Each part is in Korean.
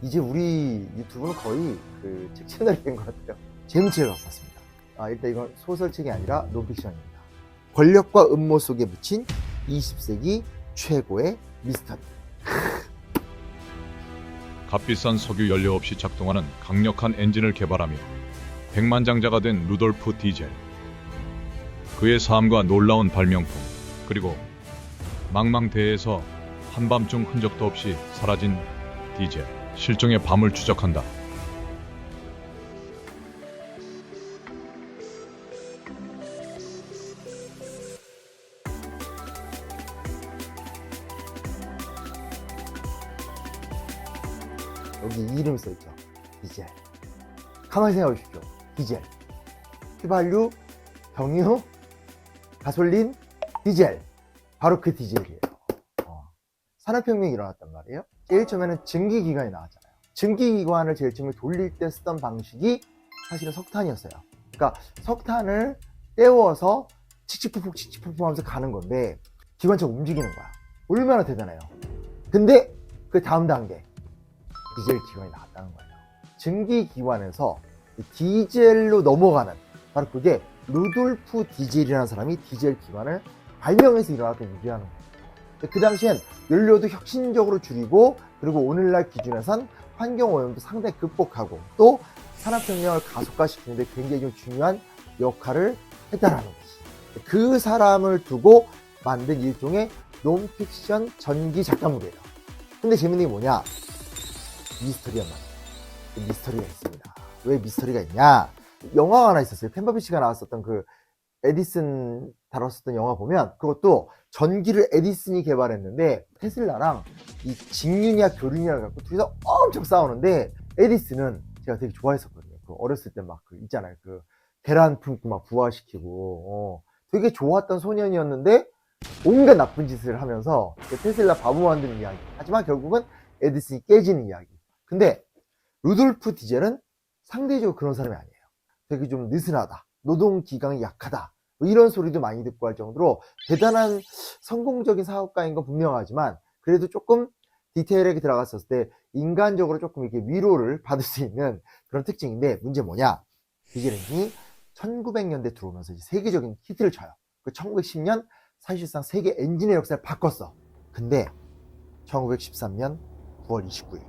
이제 우리 유튜브는 거의 그 책 채널이 된 것 같아요. 재미책을 갖고 왔습니다. 일단 이건 소설책이 아니라 논픽션입니다. 권력과 음모 속에 묻힌 20세기 최고의 미스터리. 값비싼 석유 연료 없이 작동하는 강력한 엔진을 개발하며 백만장자가 된 루돌프 디젤. 그의 삶과 놀라운 발명품, 그리고 망망대해에서 한밤중 흔적도 없이 사라진 디젤. 실종의 밤을 추적한다. 여기 이름이 써있죠. 디젤. 가만히 생각해 보십시오. 디젤. 휘발유, 경유, 가솔린, 디젤. 바로 그 디젤이에요. 산업혁명이 일어났단 말이에요. 제일 처음에는 증기기관이 나왔잖아요. 증기기관을 제일 처음에 돌릴 때 쓰던 방식이 사실은 석탄이었어요. 그러니까 석탄을 떼워서 칙칙폭폭 하면서 가는 건데 기관차가 움직이는 거야. 얼마나 대단해요. 근데 그 다음 단계 디젤 기관이 나왔다는 거예요. 증기기관에서 디젤로 넘어가는, 바로 그게 루돌프 디젤이라는 사람이 디젤 기관을 발명해서 일어났던 일이라는 거예요. 그 당시엔 연료도 혁신적으로 줄이고, 그리고 오늘날 기준에선 환경오염도 상당히 극복하고, 또 산업혁명을 가속화시키는데 굉장히 좀 중요한 역할을 했다라는 거지. 그 사람을 두고 만든 일종의 논픽션 전기 작가물이에요. 근데 재밌는 게 뭐냐? 미스터리란 말이에요. 미스터리가 있습니다. 왜 미스터리가 있냐? 영화가 하나 있었어요. 펜버비치가 나왔었던 그 에디슨 다뤘었던 영화 보면, 그것도 전기를 에디슨이 개발했는데 테슬라랑 이 직륜이야 교륜이야 갖고 둘이서 엄청 싸우는데, 에디슨은 제가 되게 좋아했었거든요. 그 어렸을 때 막 그 있잖아요. 그 계란 품고 막 부화시키고 되게 좋았던 소년이었는데 온갖 나쁜 짓을 하면서 테슬라 바보 만드는 이야기. 하지만 결국은 에디슨이 깨지는 이야기. 근데 루돌프 디젤은 상대적으로 그런 사람이 아니에요. 되게 좀 느슨하다, 노동 기강이 약하다, 뭐 이런 소리도 많이 듣고 할 정도로 대단한 성공적인 사업가인 건 분명하지만, 그래도 조금 디테일하게 들어갔었을 때 인간적으로 조금 이렇게 위로를 받을 수 있는 그런 특징인데, 문제 뭐냐? 디젤 엔진이 1900년대 들어오면서 이제 세계적인 히트를 쳐요. 그 1910년 사실상 세계 엔진의 역사를 바꿨어. 근데 1913년 9월 29일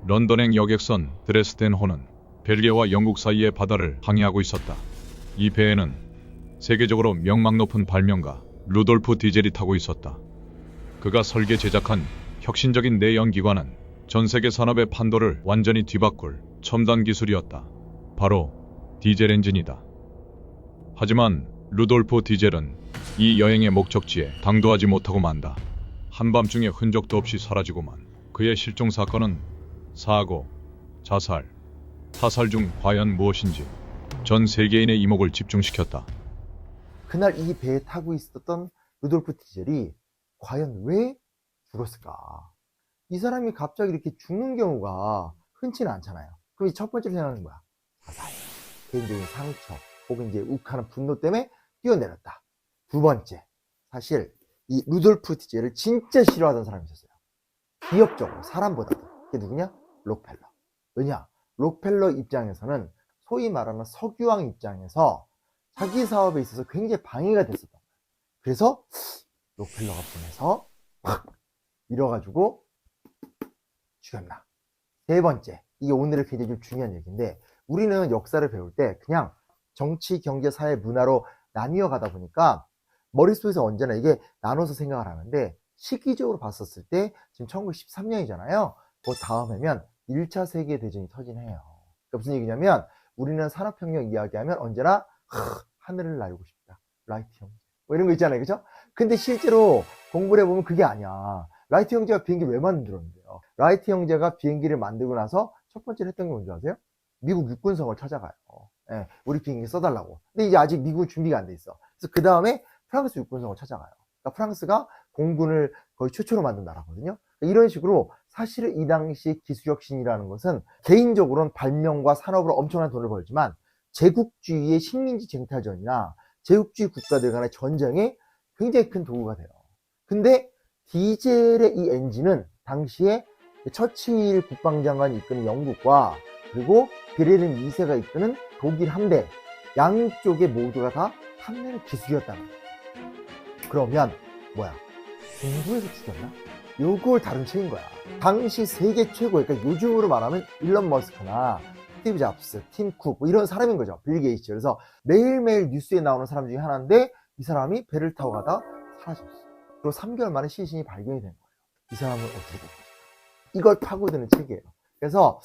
런던행 여객선 드레스덴호는 벨기에와 영국 사이의 바다를 항해하고 있었다. 이 배에는 세계적으로 명망 높은 발명가 루돌프 디젤이 타고 있었다. 그가 설계 제작한 혁신적인 내연기관은 전 세계 산업의 판도를 완전히 뒤바꿀 첨단 기술이었다. 바로 디젤 엔진이다. 하지만 루돌프 디젤은 이 여행의 목적지에 당도하지 못하고 만다. 한밤중에 흔적도 없이 사라지고만. 그의 실종 사건은 사고, 자살, 타살 중 과연 무엇인지 전 세계인의 이목을 집중시켰다. 그날 이 배에 타고 있었던 루돌프 디젤이 과연 왜 죽었을까? 이 사람이 갑자기 이렇게 죽는 경우가 흔치는 않잖아요. 그럼 첫 번째로 생각하는 거야. 자살, 개인적인 상처, 혹은 이제 욱하는 분노 때문에 뛰어내렸다. 두 번째, 사실 이 루돌프 디젤을 진짜 싫어하던 사람이 있었어요. 기업적으로, 사람보다도. 그게 누구냐? 록펠러. 왜냐? 록펠러 입장에서는 소위 말하는 석유왕 입장에서 자기 사업에 있어서 굉장히 방해가 됐었던 거예요. 그래서 록펠러가 보내서 확 밀어가지고 죽였나. 세 번째, 이게 오늘의 굉장히 좀 중요한 얘기인데, 우리는 역사를 배울 때 그냥 정치, 경제, 사회, 문화로 나뉘어 가다 보니까 머릿속에서 언제나 이게 나눠서 생각을 하는데, 시기적으로 봤었을 때 지금 1913년이잖아요. 그 다음에면 1차 세계대전이 터지네요. 그러니까 무슨 얘기냐면, 우리는 산업혁명 이야기하면 언제나 하늘을 날고 싶다, 라이트 형제, 뭐 이런 거 있잖아요. 그죠? 근데 실제로 공부를 해보면 그게 아니야. 라이트 형제가 비행기를 왜 만들었는데요? 라이트 형제가 비행기를 만들고 나서 첫 번째로 했던 게 뭔지 아세요? 미국 육군성을 찾아가요. 우리 비행기 써달라고. 근데 이제 아직 미국 준비가 안 돼 있어. 그래서 그 다음에 프랑스 육군성을 찾아가요. 그러니까 프랑스가 공군을 거의 최초로 만든 나라거든요. 이런 식으로 사실은 이 당시 기술혁신이라는 것은 개인적으로는 발명과 산업으로 엄청난 돈을 벌지만, 제국주의의 식민지 쟁탈전이나 제국주의 국가들 간의 전쟁에 굉장히 큰 도구가 돼요. 근데 디젤의 이 엔진은 당시에 처칠 국방장관이 이끄는 영국과 그리고 베레른 2세가 이끄는 독일 함대 양쪽의 모두가 다 탐내는 기술이었다는 거예요. 그러면 뭐야? 중국에서 죽였나? 요걸 다룬 책인 거야. 당시 세계 최고, 그러니까 요즘으로 말하면 일론 머스크나 스티브 잡스, 팀 쿡, 뭐 이런 사람인 거죠. 빌 게이츠. 그래서 매일매일 뉴스에 나오는 사람 중에 하나인데 이 사람이 배를 타고 가다 사라졌어. 그리고 3개월 만에 시신이 발견이 된 거예요. 이 사람은 어떻게 된 거죠? 이걸 파고드는 책이에요. 그래서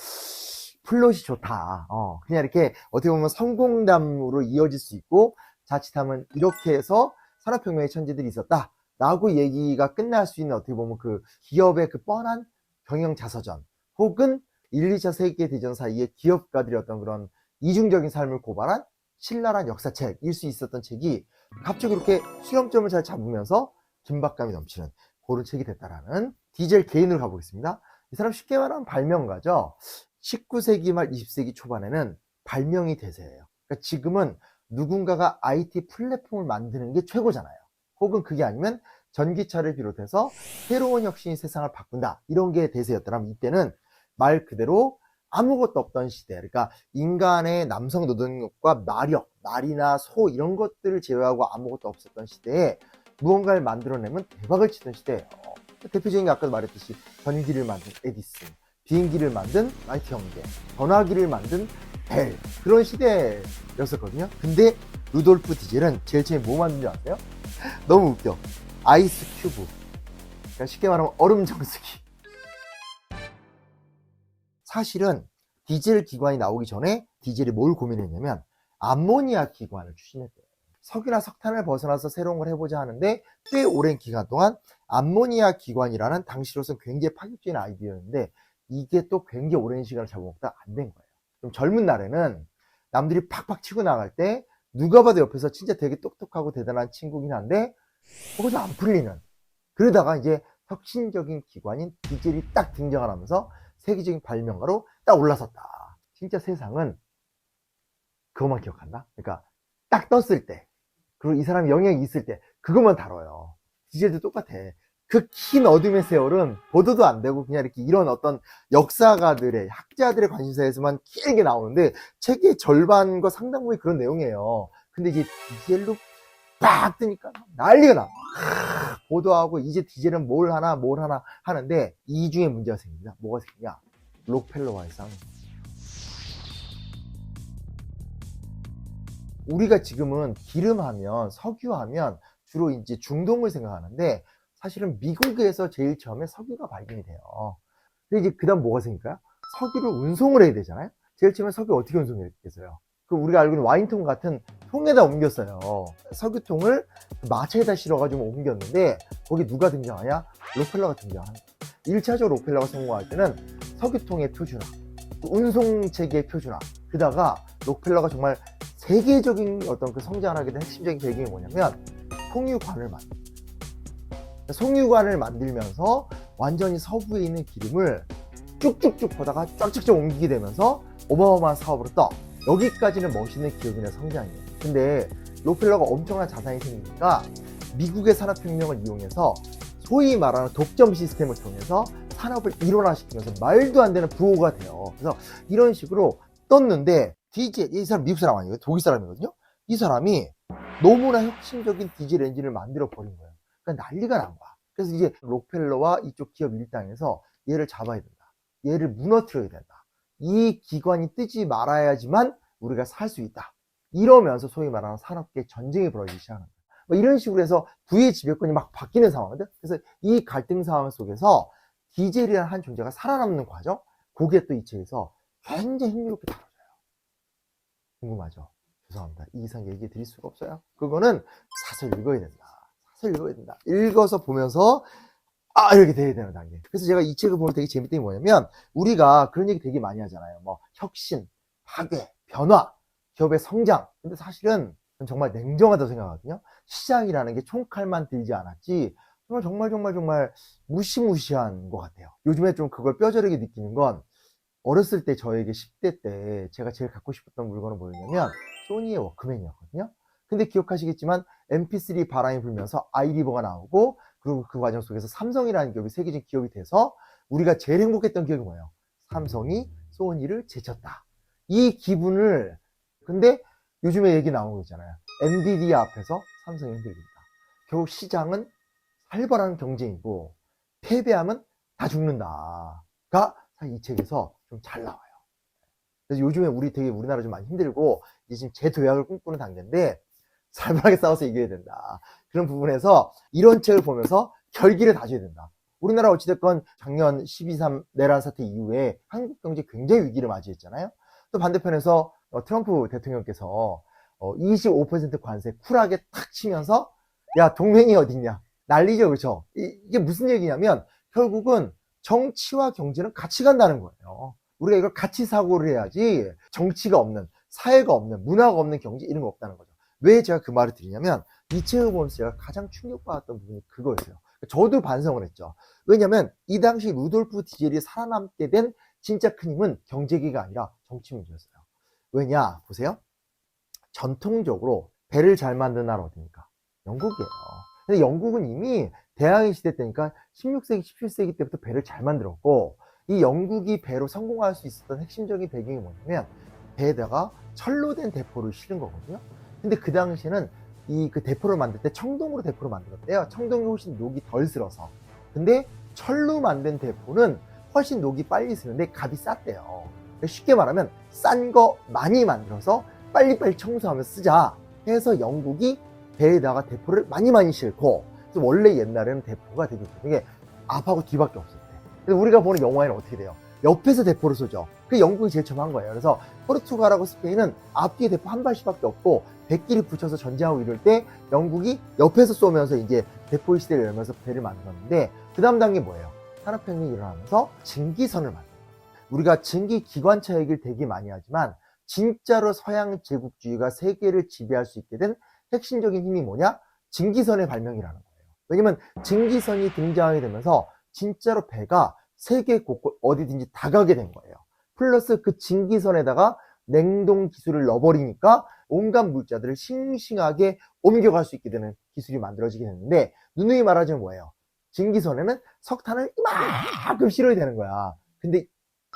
플롯이 좋다. 그냥 이렇게 어떻게 보면 성공담으로 이어질 수 있고 자칫하면 이렇게 해서 산업혁명의 천재들이 있었다. 라고 얘기가 끝날 수 있는 어떻게 보면 그 기업의 그 뻔한 경영 자서전 혹은 1, 2차 세계대전 사이에 기업가들의 어떤 그런 이중적인 삶을 고발한 신랄한 역사책일 수 있었던 책이 갑자기 이렇게 수렴점을 잘 잡으면서 긴박감이 넘치는 그런 책이 됐다라는 디젤 개인으로 가보겠습니다. 이 사람 쉽게 말하면 발명가죠. 19세기 말 20세기 초반에는 발명이 대세예요. 그러니까 지금은 누군가가 IT 플랫폼을 만드는 게 최고잖아요. 혹은 그게 아니면 전기차를 비롯해서 새로운 혁신이 세상을 바꾼다. 이런 게 대세였더라면 이때는 말 그대로 아무것도 없던 시대. 그러니까 인간의 남성 노동력과 마력, 말이나 소 이런 것들을 제외하고 아무것도 없었던 시대에 무언가를 만들어내면 대박을 치던 시대예요. 대표적인 게 아까도 말했듯이 전기를 만든 에디슨, 비행기를 만든 라이트 형제, 전화기를 만든 벨 그런 시대였었거든요. 근데 루돌프 디젤은 제일 처음에 뭐 만든 줄 아세요? 너무 웃겨. 아이스 큐브. 그러니까 쉽게 말하면 얼음 정수기. 사실은 디젤 기관이 나오기 전에 디젤이 뭘 고민했냐면 암모니아 기관을 추진했대요. 석유나 석탄을 벗어나서 새로운 걸 해보자 하는데 꽤 오랜 기간 동안 암모니아 기관이라는 당시로서는 굉장히 파격적인 아이디어였는데 이게 또 굉장히 오랜 시간을 잡아먹다 안 된 거예요. 좀 젊은 날에는 남들이 팍팍 치고 나갈 때 누가 봐도 옆에서 진짜 되게 똑똑하고 대단한 친구긴 한데 그거 좀 안 풀리는. 그러다가 이제 혁신적인 기관인 디젤이 딱 등장을 하면서 세계적인 발명가로 딱 올라섰다. 진짜 세상은 그것만 기억한다. 그러니까 딱 떴을 때 그리고 이 사람이 영향이 있을 때 그것만 다뤄요. 디젤도 똑같아. 그 긴 어둠의 세월은 보도도 안 되고 그냥 이렇게 이런 어떤 역사가들의 학자들의 관심사에서만 길게 나오는데 책의 절반과 상당 부분이 그런 내용이에요. 근데 이제 디젤로 빡 뜨니까 난리가 나. 보도하고 이제 디젤은 뭘 하나 하는데 이 중에 문제가 생깁니다. 뭐가 생기냐? 록펠러와의 싸움. 우리가 지금은 기름하면 석유하면 주로 이제 중동을 생각하는데 사실은 미국에서 제일 처음에 석유가 발견이 돼요. 근데 이제 그 다음 뭐가 생길까요? 석유를 운송을 해야 되잖아요. 제일 처음에 석유 어떻게 운송했겠어요? 그 우리가 알고 있는 와인통 같은 통에다 옮겼어요. 석유통을 마차에다 실어가지고 옮겼는데 거기 누가 등장하냐? 록펠러가 등장하는 거예요. 1차적으로 록펠러가 성공할 때는 석유통의 표준화, 운송체계의 표준화, 그다가 록펠러가 정말 세계적인 어떤 그 성장을 하게 된 핵심적인 배경이 뭐냐면 송유관을 만들면서 완전히 서부에 있는 기름을 쭉쭉쭉 퍼다가 쫙쫙쫙 옮기게 되면서 어마어마한 사업으로 떠. 여기까지는 멋있는 기업이나 성장이에요. 근데 록펠러가 엄청난 자산이 생기니까 미국의 산업혁명을 이용해서 소위 말하는 독점 시스템을 통해서 산업을 일원화시키면서 말도 안 되는 부호가 돼요. 그래서 이런 식으로 떴는데 디젤, 이 사람 미국 사람 아니에요? 독일 사람이거든요? 이 사람이 너무나 혁신적인 디젤 엔진을 만들어 버린 거예요. 그러니까 난리가 난 거야. 그래서 이제 록펠러와 이쪽 기업 일당에서 얘를 잡아야 된다. 얘를 무너뜨려야 된다. 이 기관이 뜨지 말아야지만 우리가 살 수 있다. 이러면서 소위 말하는 산업계 전쟁이 벌어지기 시작하는 거예요. 뭐 이런 식으로 해서 부의 지배권이 막 바뀌는 상황이거든. 그래서 이 갈등 상황 속에서 디젤이라는 한 존재가 살아남는 과정, 그게 또 이 책에서 굉장히 흥미롭게 다뤄져요. 궁금하죠? 죄송합니다. 이 이상 얘기 드릴 수가 없어요. 그거는 사서 읽어야 된다. 사서 읽어야 된다. 읽어서 보면서 이렇게 돼야 되는 단계. 그래서 제가 이 책을 보면 되게 재밌던 게 뭐냐면 우리가 그런 얘기 되게 많이 하잖아요. 뭐 혁신, 파괴, 변화, 기업의 성장. 근데 사실은 정말 냉정하다고 생각하거든요. 시장이라는 게 총칼만 들지 않았지 정말 무시무시한 것 같아요. 요즘에 좀 그걸 뼈저리게 느끼는 건 어렸을 때 저에게 10대 때 제가 제일 갖고 싶었던 물건은 뭐였냐면 소니의 워크맨이었거든요. 근데 기억하시겠지만 MP3 바람이 불면서 아이리버가 나오고 그리고 그 과정 속에서 삼성이라는 기업이 세계적인 기업이 돼서 우리가 제일 행복했던 기억이 뭐예요? 삼성이 소니를 제쳤다. 이 기분을, 근데 요즘에 얘기 나오고 있잖아요. 엔비디아 앞에서 삼성이 흔들린다. 결국 시장은 살벌한 경쟁이고 패배하면 다 죽는다가 사실 이 책에서 좀 잘 나와요. 그래서 요즘에 우리나라 좀 많이 힘들고 이제 지금 재도약을 꿈꾸는 단계인데 살벌하게 싸워서 이겨야 된다. 그런 부분에서 이런 책을 보면서 결기를 다져야 된다. 우리나라 어찌됐건 작년 12.3 내란 사태 이후에 한국 경제 굉장히 위기를 맞이했잖아요. 또 반대편에서 트럼프 대통령께서 25% 관세 쿨하게 탁 치면서 야 동맹이 어딨냐 난리죠. 그렇죠? 이게 무슨 얘기냐면 결국은 정치와 경제는 같이 간다는 거예요. 우리가 이걸 같이 사고를 해야지 정치가 없는, 사회가 없는, 문화가 없는 경제 이런 거 없다는 거죠. 왜 제가 그 말을 드리냐면 이 책을 보면서 제가 가장 충격받았던 부분이 그거였어요. 저도 반성을 했죠. 왜냐면 이 당시 루돌프 디젤이 살아남게 된 진짜 큰 힘은 경제기가 아니라 정치 문제였어요. 왜냐 보세요. 전통적으로 배를 잘 만든 나라 어디입니까? 영국이에요. 근데 영국은 이미 대항해 시대 때니까 16세기, 17세기 때부터 배를 잘 만들었고 이 영국이 배로 성공할 수 있었던 핵심적인 배경이 뭐냐면 배에다가 철로 된 대포를 실은 거거든요. 근데 그 당시에는 그 대포를 만들 때 청동으로 대포를 만들었대요. 청동이 훨씬 녹이 덜 슬어서. 근데 철로 만든 대포는 훨씬 녹이 빨리 스는데 값이 쌌대요. 쉽게 말하면 싼 거 많이 만들어서 빨리빨리 청소하면서 쓰자 해서 영국이 배에다가 대포를 많이 싣고, 그래서 원래 옛날에는 대포가 되게 이게 앞하고 뒤밖에 없었대. 그래서 우리가 보는 영화에는 어떻게 돼요? 옆에서 대포를 쏘죠. 그 영국이 제일 처음 한 거예요. 그래서 포르투갈하고 스페인은 앞뒤에 대포 한 발씩밖에 없고 배끼리 붙여서 전쟁하고 이럴 때 영국이 옆에서 쏘면서 이제 대포의 시대를 열면서 배를 만들었는데, 그 다음 단계 뭐예요? 산업혁명이 일어나면서 증기선을 만들어요. 우리가 증기 기관차 얘기를 되게 많이 하지만 진짜로 서양 제국주의가 세계를 지배할 수 있게 된 핵심적인 힘이 뭐냐? 증기선의 발명이라는 거예요. 왜냐면 증기선이 등장하게 되면서 진짜로 배가 세계 곳곳 어디든지 다 가게 된 거예요. 플러스 그 증기선에다가 냉동 기술을 넣어버리니까 온갖 물자들을 싱싱하게 옮겨갈 수 있게 되는 기술이 만들어지게 됐는데, 누누이 말하자면 뭐예요? 증기선에는 석탄을 이만큼 실어야 되는 거야. 근데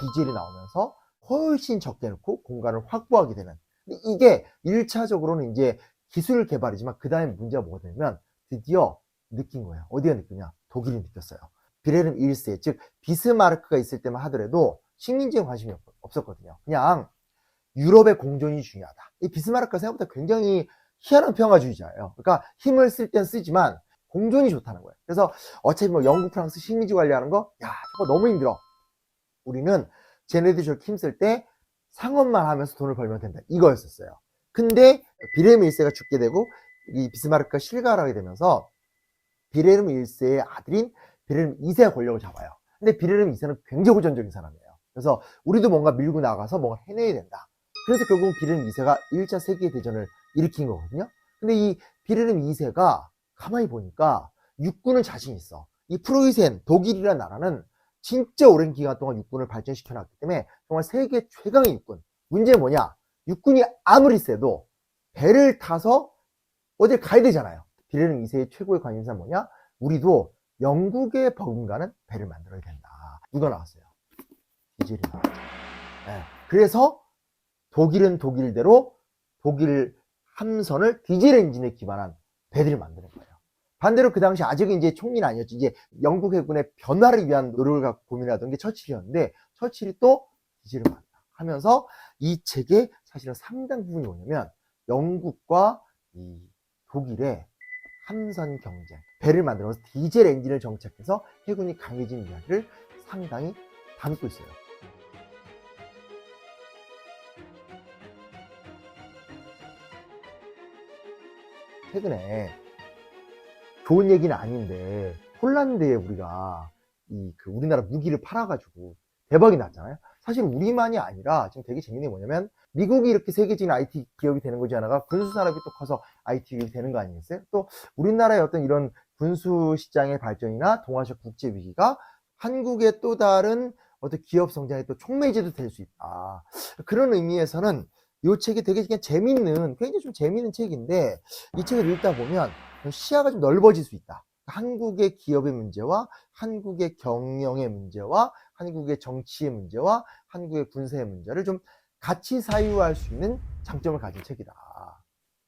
디젤이 나오면서 훨씬 적게 넣고 공간을 확보하게 되는. 근데 이게 1차적으로는 이제 기술 개발이지만 그 다음에 문제가 뭐가 되냐면 드디어 느낀 거예요. 어디가 느끼냐? 독일이 느꼈어요. 빌헬름 1세, 즉 비스마르크가 있을 때만 하더라도 식민지에 관심이 없었거든요. 그냥 유럽의 공존이 중요하다. 이 비스마르크가 생각보다 굉장히 희한한 평화주의자예요. 그러니까 힘을 쓸 땐 쓰지만 공존이 좋다는 거예요. 그래서 어차피 뭐 영국, 프랑스 식민지 관리하는 거, 야, 저거 너무 힘들어. 우리는 쟤네들이 저렇게 힘쓸 때 상업만 하면서 돈을 벌면 된다. 이거였었어요. 근데 빌헬름 1세가 죽게 되고 이 비스마르크가 실가를 하게 되면서 빌헬름 1세의 아들인 빌헬름 2세가 권력을 잡아요. 근데 빌헬름 2세는 굉장히 호전적인 사람이에요. 그래서 우리도 뭔가 밀고 나가서 뭔가 해내야 된다. 그래서 결국 빌헬름 2세가 1차 세계대전을 일으킨 거거든요. 근데 이 빌헬름 2세가 가만히 보니까 육군은 자신 있어. 이 프로이센, 독일이라는 나라는 진짜 오랜 기간 동안 육군을 발전시켜 놨기 때문에 정말 세계 최강의 육군. 문제는 뭐냐? 육군이 아무리 세도 배를 타서 어딜 가야 되잖아요. 빌헬름 2세의 최고의 관심사는 뭐냐? 우리도 영국에 버금가는 배를 만들어야 된다. 누가 나왔어요? 디젤이 나왔죠. 네. 그래서 독일은 독일대로 독일 함선을 디젤 엔진에 기반한 배들을 만드는 거예요. 반대로 그 당시 아직은 이제 총리는 아니었지. 이제 영국 해군의 변화를 위한 노력을 갖고 고민하던 게 처칠이었는데, 처칠이 또 디젤을 만든다 하면서 이 책의 사실은 상당 부분이 뭐냐면 영국과 이 독일의 함선 경쟁, 배를 만들어서 디젤 엔진을 정착해서 해군이 강해진 이야기를 상당히 담고 있어요. 최근에 좋은 얘기는 아닌데 폴란드에 우리가 우리나라 무기를 팔아가지고 대박이 났잖아요. 사실 우리만이 아니라 지금 되게 재밌는 게 뭐냐면 미국이 이렇게 세계적인 IT 기업이 되는 거지 않아가 군수 산업이 또 커서 IT 기업이 되는 거 아니겠어요? 또 우리나라의 어떤 이런 군수 시장의 발전이나 동아시아 국제 위기가 한국의 또 다른 어떤 기업 성장의 또 촉매제도 될 수 있다. 그런 의미에서는 이 책이 되게 그냥 굉장히 좀 재밌는 책인데, 이 책을 읽다 보면 시야가 좀 넓어질 수 있다. 한국의 기업의 문제와 한국의 경영의 문제와 한국의 정치의 문제와 한국의 군사의 문제를 좀 같이 사유할 수 있는 장점을 가진 책이다.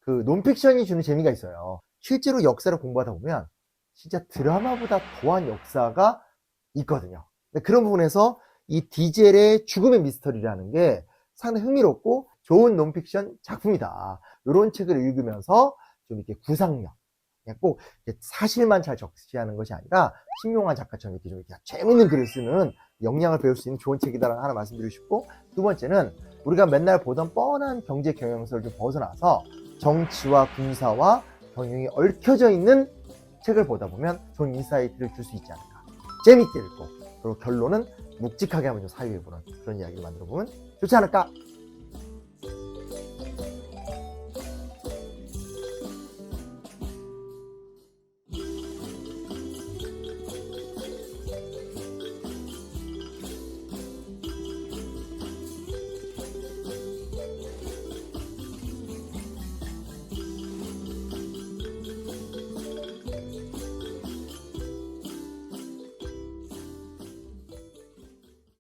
그 논픽션이 주는 재미가 있어요. 실제로 역사를 공부하다 보면 진짜 드라마보다 더한 역사가 있거든요. 그런 부분에서 이 디젤의 죽음의 미스터리라는 게 상당히 흥미롭고 좋은 논픽션 작품이다. 이런 책을 읽으면서 좀 이렇게 구상력, 그냥 꼭 사실만 잘 적시하는 것이 아니라 신용환 작가처럼 이렇게 좀 이렇게 재밌는 글을 쓰는 역량을 배울 수 있는 좋은 책이다라는 하나 말씀드리고 싶고, 두 번째는 우리가 맨날 보던 뻔한 경제 경영서를 좀 벗어나서 정치와 군사와 경영이 얽혀져 있는 책을 보다 보면 좋은 인사이트를 줄 수 있지 않을까. 재밌게 읽고, 그리고 결론은 묵직하게 한번 좀 사유해보는 그런 이야기를 만들어 보면 좋지 않을까